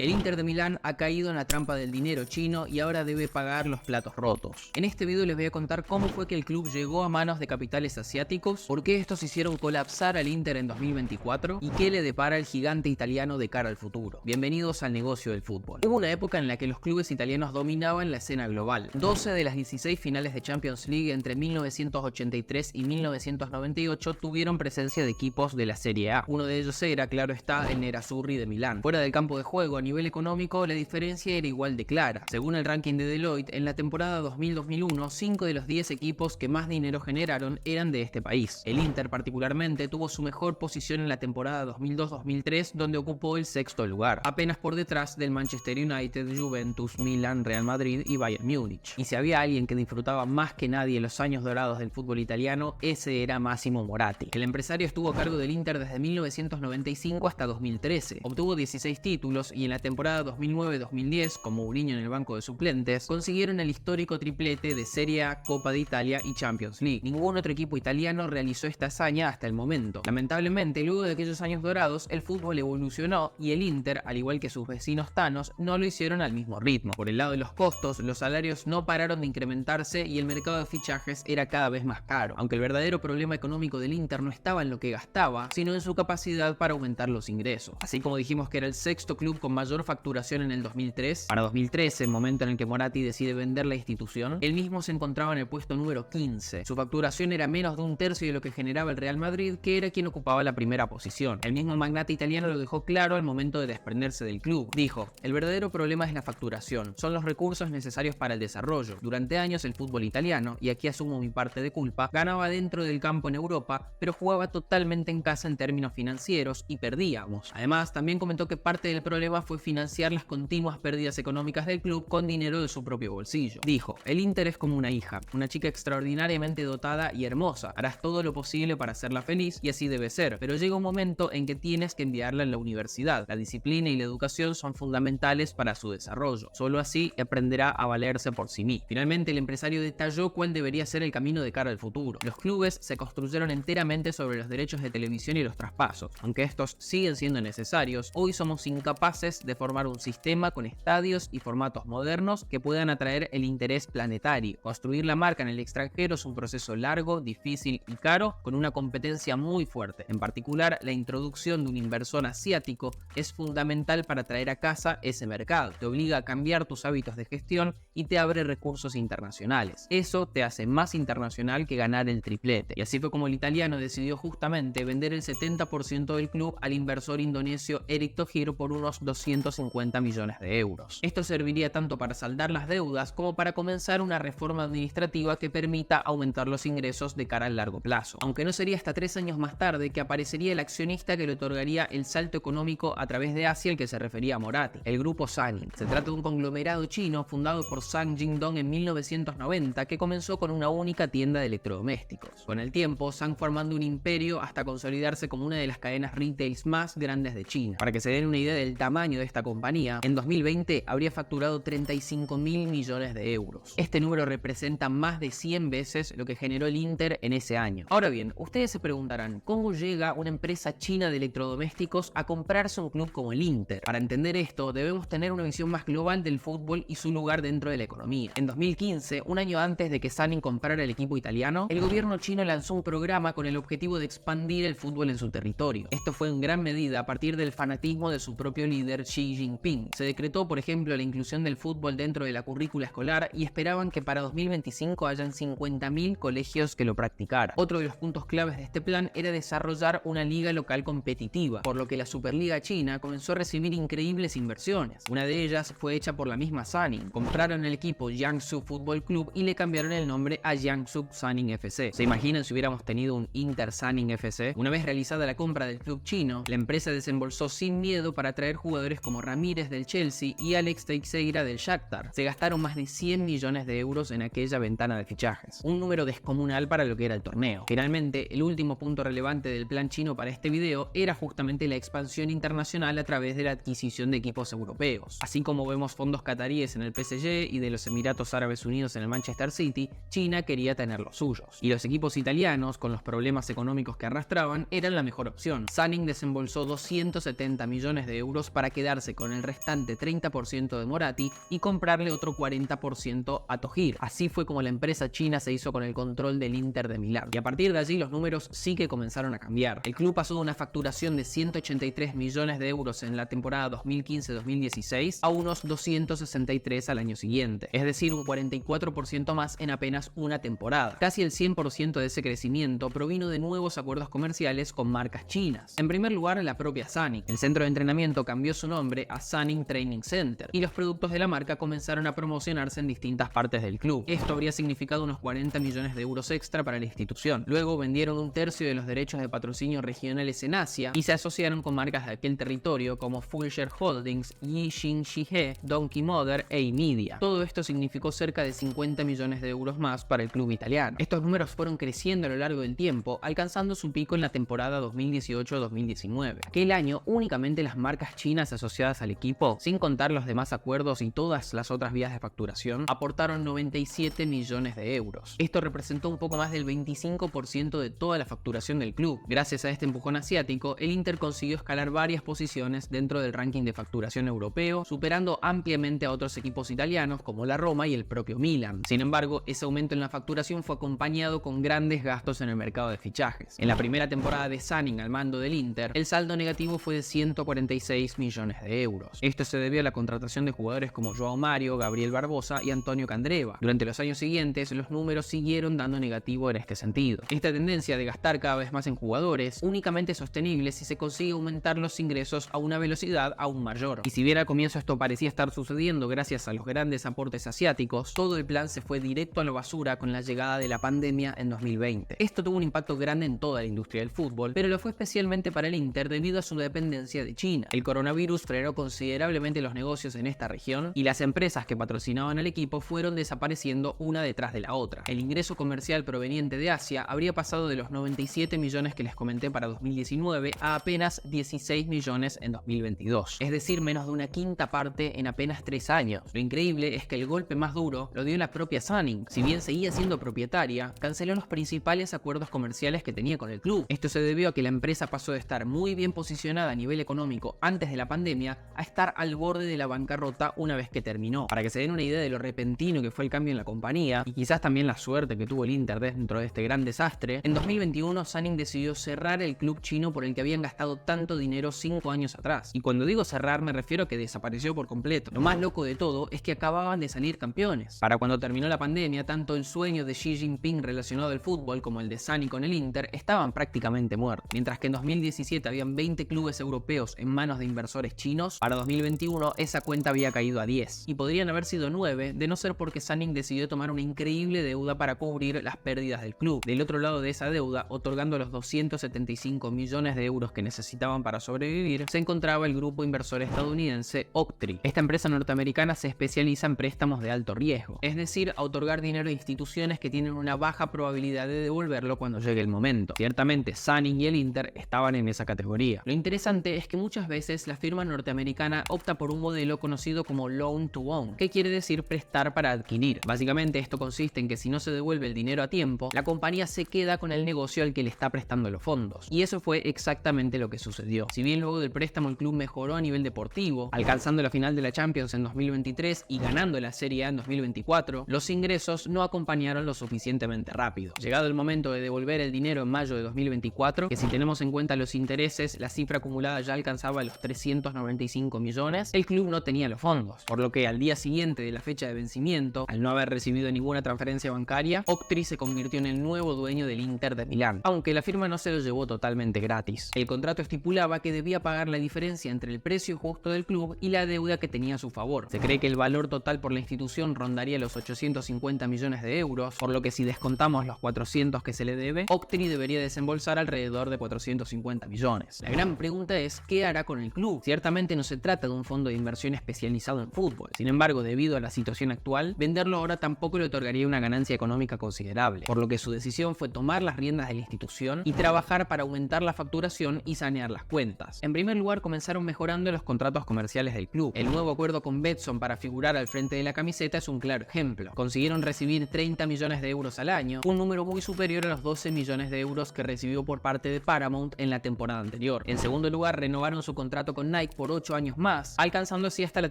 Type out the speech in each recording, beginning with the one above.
El Inter de Milán ha caído en la trampa del dinero chino y ahora debe pagar los platos rotos. En este video les voy a contar cómo fue que el club llegó a manos de capitales asiáticos, por qué estos hicieron colapsar al Inter en 2024 y qué le depara el gigante italiano de cara al futuro. Bienvenidos al negocio del fútbol. Hubo una época en la que los clubes italianos dominaban la escena global. 12 de las 16 finales de Champions League entre 1983 y 1998 tuvieron presencia de equipos de la Serie A. Uno de ellos era, claro está, el Nerazzurri de Milán. Fuera del campo de juego, a nivel económico, la diferencia era igual de clara. Según el ranking de Deloitte, en la temporada 2000-2001, 5 de los 10 equipos que más dinero generaron eran de este país. El Inter particularmente tuvo su mejor posición en la temporada 2002-2003, donde ocupó el sexto lugar, apenas por detrás del Manchester United, Juventus, Milan, Real Madrid y Bayern Múnich. Y si había alguien que disfrutaba más que nadie los años dorados del fútbol italiano, ese era Massimo Moratti. El empresario estuvo a cargo del Inter desde 1995 hasta 2013. Obtuvo 16 títulos y en la temporada 2009-2010, con Mourinho en el banco de suplentes, consiguieron el histórico triplete de Serie A, Copa de Italia y Champions League. Ningún otro equipo italiano realizó esta hazaña hasta el momento. Lamentablemente, luego de aquellos años dorados, el fútbol evolucionó y el Inter, al igual que sus vecinos tanos, no lo hicieron al mismo ritmo. Por el lado de los costos, los salarios no pararon de incrementarse y el mercado de fichajes era cada vez más caro. Aunque el verdadero problema económico del Inter no estaba en lo que gastaba, sino en su capacidad para aumentar los ingresos. Así como dijimos que era el sexto club con mayor facturación en el 2003, para 2013, momento en el que Moratti decide vender la institución, él mismo se encontraba en el puesto número 15. Su facturación era menos de un tercio de lo que generaba el Real Madrid, que era quien ocupaba la primera posición. El mismo magnate italiano lo dejó claro al momento de desprenderse del club. Dijo: el verdadero problema es la facturación, son los recursos necesarios para el desarrollo. Durante años el fútbol italiano, y aquí asumo mi parte de culpa, ganaba dentro del campo en Europa, pero jugaba totalmente en casa en términos financieros y perdíamos. Además, también comentó que parte del problema fue financiar las continuas pérdidas económicas del club con dinero de su propio bolsillo. Dijo: el Inter es como una hija, una chica extraordinariamente dotada y hermosa. Harás todo lo posible para hacerla feliz y así debe ser, pero llega un momento en que tienes que enviarla en la universidad. La disciplina y la educación son fundamentales para su desarrollo. Solo así aprenderá a valerse por sí mismo. Finalmente, el empresario detalló cuál debería ser el camino de cara al futuro. Los clubes se construyeron enteramente sobre los derechos de televisión y los traspasos. Aunque estos siguen siendo necesarios, hoy somos incapaces de formar un sistema con estadios y formatos modernos que puedan atraer el interés planetario. Construir la marca en el extranjero es un proceso largo, difícil y caro, con una competencia muy fuerte. En particular, la introducción de un inversor asiático es fundamental para traer a casa ese mercado. Te obliga a cambiar tus hábitos de gestión y te abre recursos internacionales. Eso te hace más internacional que ganar el triplete. Y así fue como el italiano decidió justamente vender el 70% del club al inversor indonesio Eric Thohir por unos 250 millones de euros. Esto serviría tanto para saldar las deudas como para comenzar una reforma administrativa que permita aumentar los ingresos de cara al largo plazo. Aunque no sería hasta 3 años más tarde que aparecería el accionista que le otorgaría el salto económico a través de Asia al que se refería Moratti, el grupo Sanning. Se trata de un conglomerado chino fundado por Zhang Jingdong en 1990 que comenzó con una única tienda de electrodomésticos. Con el tiempo, Zhang fue armando un imperio hasta consolidarse como una de las cadenas retails más grandes de China. Para que se den una idea del tamaño de esta compañía, en 2020 habría facturado 35.000 millones de euros. Este número representa más de 100 veces lo que generó el Inter en ese año. Ahora bien, ustedes se preguntarán, ¿cómo llega una empresa china de electrodomésticos a comprarse un club como el Inter? Para entender esto, debemos tener una visión más global del fútbol y su lugar dentro de la economía. En 2015, un año antes de que Sanning comprara el equipo italiano, el gobierno chino lanzó un programa con el objetivo de expandir el fútbol en su territorio. Esto fue en gran medida a partir del fanatismo de su propio líder Xi Jinping. Se decretó, por ejemplo, la inclusión del fútbol dentro de la currícula escolar y esperaban que para 2025 hayan 50.000 colegios que lo practicaran. Otro de los puntos claves de este plan era desarrollar una liga local competitiva, por lo que la Superliga China comenzó a recibir increíbles inversiones. Una de ellas fue hecha por la misma Sanning. Compraron el equipo Jiangsu Football Club y le cambiaron el nombre a Jiangsu Sanning FC. ¿Se imaginan si hubiéramos tenido un Inter Sanning FC? Una vez realizada la compra del club chino, la empresa desembolsó sin miedo para atraer jugadores como Ramírez del Chelsea y Alex Teixeira del Shakhtar. Se gastaron más de 100 millones de euros en aquella ventana de fichajes, un número descomunal para lo que era el torneo. Finalmente, el último punto relevante del plan chino para este video era justamente la expansión internacional a través de la adquisición de equipos europeos. Así como vemos fondos cataríes en el PSG y de los Emiratos Árabes Unidos en el Manchester City, China quería tener los suyos. Y los equipos italianos, con los problemas económicos que arrastraban, eran la mejor opción. Sanning desembolsó 270 millones de euros para quedar quedarse con el restante 30% de Moratti y comprarle otro 40% a Thohir. Así fue como la empresa china se hizo con el control del Inter de Milán. Y a partir de allí los números sí que comenzaron a cambiar. El club pasó de una facturación de 183 millones de euros en la temporada 2015-2016 a unos 263 al año siguiente, es decir, un 44% más en apenas una temporada. Casi el 100% de ese crecimiento provino de nuevos acuerdos comerciales con marcas chinas. En primer lugar, la propia Sanning. El centro de entrenamiento cambió su nombre a Sanning Training Center y los productos de la marca comenzaron a promocionarse en distintas partes del club. Esto habría significado unos 40 millones de euros extra para la institución. Luego vendieron un tercio de los derechos de patrocinio regionales en Asia y se asociaron con marcas de aquel territorio como Fulshare Holdings, Yixin Shihe, Donkey Mother e Imedia. Todo esto significó cerca de 50 millones de euros más para el club italiano. Estos números fueron creciendo a lo largo del tiempo, alcanzando su pico en la temporada 2018-2019. Aquel año, únicamente las marcas chinas asociadas al equipo, sin contar los demás acuerdos y todas las otras vías de facturación, aportaron 97 millones de euros. Esto representó un poco más del 25% de toda la facturación del club. Gracias a este empujón asiático, el Inter consiguió escalar varias posiciones dentro del ranking de facturación europeo, superando ampliamente a otros equipos italianos como la Roma y el propio Milan. Sin embargo, ese aumento en la facturación fue acompañado con grandes gastos en el mercado de fichajes. En la primera temporada de Sanning al mando del Inter, el saldo negativo fue de 146 millones de euros. Esto se debió a la contratación de jugadores como Joao Mario, Gabriel Barbosa y Antonio Candreva. Durante los años siguientes, los números siguieron dando negativo en este sentido. Esta tendencia de gastar cada vez más en jugadores únicamente es sostenible si se consigue aumentar los ingresos a una velocidad aún mayor. Y si bien al comienzo esto parecía estar sucediendo gracias a los grandes aportes asiáticos, todo el plan se fue directo a la basura con la llegada de la pandemia en 2020. Esto tuvo un impacto grande en toda la industria del fútbol, pero lo fue especialmente para el Inter debido a su dependencia de China. El coronavirus frenó considerablemente los negocios en esta región y las empresas que patrocinaban al equipo fueron desapareciendo una detrás de la otra. El ingreso comercial proveniente de Asia habría pasado de los 97 millones que les comenté para 2019 a apenas 16 millones en 2022, es decir, menos de una quinta parte en apenas 3 años. Lo increíble es que el golpe más duro lo dio la propia Sanning. Si bien seguía siendo propietaria, canceló los principales acuerdos comerciales que tenía con el club. Esto se debió a que la empresa pasó de estar muy bien posicionada a nivel económico antes de la pandemia a estar al borde de la bancarrota una vez que terminó. Para que se den una idea de lo repentino que fue el cambio en la compañía y quizás también la suerte que tuvo el Inter dentro de este gran desastre, en 2021 Sanning decidió cerrar el club chino por el que habían gastado tanto dinero 5 años atrás. Y cuando digo cerrar me refiero a que desapareció por completo. Lo más loco de todo es que acababan de salir campeones. Para cuando terminó la pandemia, tanto el sueño de Xi Jinping relacionado al fútbol como el de Sanning con el Inter estaban prácticamente muertos. Mientras que en 2017 habían 20 clubes europeos en manos de inversores chinos, para 2021 esa cuenta había caído a 10. Y podrían haber sido 9 de no ser porque Sanning decidió tomar una increíble deuda para cubrir las pérdidas del club. Del otro lado de esa deuda, otorgando los 275 millones de euros que necesitaban para sobrevivir, se encontraba el grupo inversor estadounidense Oaktree. Esta empresa norteamericana se especializa en préstamos de alto riesgo, es decir, a otorgar dinero a instituciones que tienen una baja probabilidad de devolverlo cuando llegue el momento. Ciertamente, Sanning y el Inter estaban en esa categoría. Lo interesante es que muchas veces la firma norteamericana opta por un modelo conocido como loan to own, que quiere decir prestar para adquirir. Básicamente esto consiste en que si no se devuelve el dinero a tiempo, la compañía se queda con el negocio al que le está prestando los fondos. Y eso fue exactamente lo que sucedió. Si bien luego del préstamo el club mejoró a nivel deportivo, alcanzando la final de la Champions en 2023 y ganando la Serie A en 2024, los ingresos no acompañaron lo suficientemente rápido. Llegado el momento de devolver el dinero en mayo de 2024, que si tenemos en cuenta los intereses, la cifra acumulada ya alcanzaba los 395 millones, el club no tenía los fondos, por lo que al día siguiente de la fecha de vencimiento, al no haber recibido ninguna transferencia bancaria, Oaktree se convirtió en el nuevo dueño del Inter de Milán, aunque la firma no se lo llevó totalmente gratis. El contrato estipulaba que debía pagar la diferencia entre el precio justo del club y la deuda que tenía a su favor. Se cree que el valor total por la institución rondaría los 850 millones de euros, por lo que si descontamos los 400 que se le debe, Oaktree debería desembolsar alrededor de 450 millones. La gran pregunta es, ¿qué hará con el club? Ciertamente no se trata de un fondo de inversión especializado en fútbol. Sin embargo, debido a la situación actual, venderlo ahora tampoco le otorgaría una ganancia económica considerable, por lo que su decisión fue tomar las riendas de la institución y trabajar para aumentar la facturación y sanear las cuentas. En primer lugar, comenzaron mejorando los contratos comerciales del club. El nuevo acuerdo con Betson para figurar al frente de la camiseta es un claro ejemplo. Consiguieron recibir 30 millones de euros al año, un número muy superior a los 12 millones de euros que recibió por parte de Paramount en la temporada anterior. En segundo lugar, renovaron su contrato con Nike Like por 8 años más, alcanzando así hasta la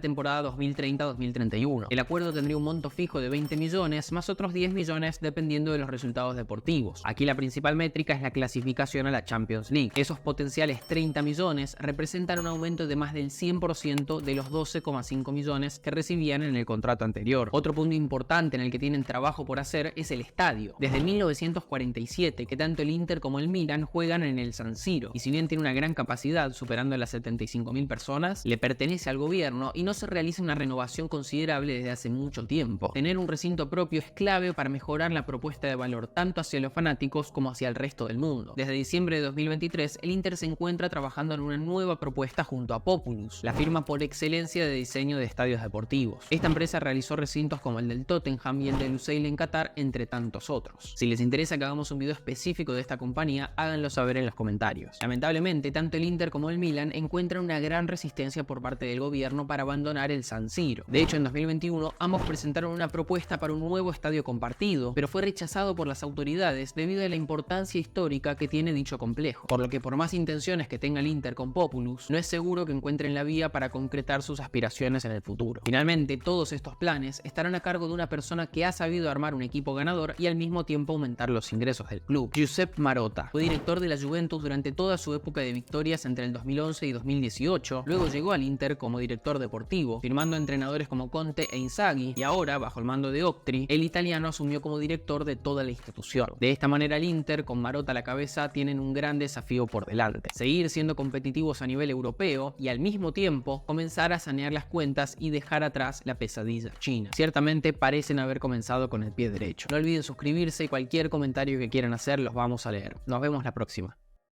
temporada 2030-2031. El acuerdo tendría un monto fijo de 20 millones más otros 10 millones dependiendo de los resultados deportivos. Aquí la principal métrica es la clasificación a la Champions League. Esos potenciales 30 millones representan un aumento de más del 100% de los 12,5 millones que recibían en el contrato anterior. Otro punto importante en el que tienen trabajo por hacer es el estadio. Desde 1947 que tanto el Inter como el Milan juegan en el San Siro, y si bien tiene una gran capacidad, superando las 75.000 personas, le pertenece al gobierno y no se realiza una renovación considerable desde hace mucho tiempo. Tener un recinto propio es clave para mejorar la propuesta de valor tanto hacia los fanáticos como hacia el resto del mundo. Desde diciembre de 2023, el Inter se encuentra trabajando en una nueva propuesta junto a Populus, la firma por excelencia de diseño de estadios deportivos. Esta empresa realizó recintos como el del Tottenham y el de Lusail en Qatar, entre tantos otros. Si les interesa que hagamos un video específico de esta compañía, háganlo saber en los comentarios. Lamentablemente, tanto el Inter como el Milan encuentran una gran resistencia por parte del gobierno para abandonar el San Siro. De hecho, en 2021, ambos presentaron una propuesta para un nuevo estadio compartido, pero fue rechazado por las autoridades debido a la importancia histórica que tiene dicho complejo, por lo que por más intenciones que tenga el Inter con Populus, no es seguro que encuentren la vía para concretar sus aspiraciones en el futuro. Finalmente, todos estos planes estarán a cargo de una persona que ha sabido armar un equipo ganador y al mismo tiempo aumentar los ingresos del club. Giuseppe Marotta fue director de la Juventus durante toda su época de victorias entre el 2011 y 2018, luego llegó al Inter como director deportivo, firmando a entrenadores como Conte e Inzaghi, y ahora, bajo el mando de Octri, el italiano asumió como director de toda la institución. De esta manera el Inter, con Marotta a la cabeza, tienen un gran desafío por delante: seguir siendo competitivos a nivel europeo y al mismo tiempo comenzar a sanear las cuentas y dejar atrás la pesadilla china. Ciertamente parecen haber comenzado con el pie derecho. No olviden suscribirse y cualquier comentario que quieran hacer los vamos a leer. Nos vemos la próxima.